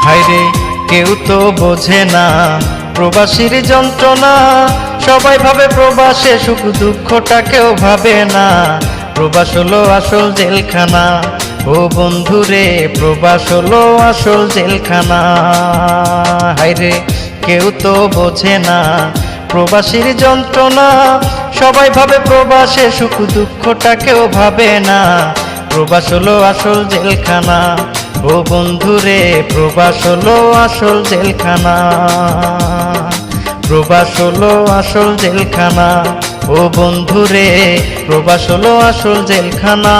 হায়রে কেউ তো বোঝে না প্রবাসীর যন্ত্রণা, সবাই ভাবে প্রবাসে সুখ দুঃখটা কেউ ভাবে না। প্রবাস হলো আসল জেলখানা, ও বন্ধুরে প্রবাস হলো আসল জেলখানা। হায়রে কেউ তো বোঝে না প্রবাসীর যন্ত্রণা, সবাই ভাবে প্রবাসে সুখ দুঃখটা কেউ ভাবে না। প্রবাস হলো আসল জেলখানা, ও বন্ধুরে প্রবাস হলো আসল জেলখানা। প্রবাস হলো আসল জেলখানা, ও বন্ধুরে প্রবাস হলো আসল জেলখানা।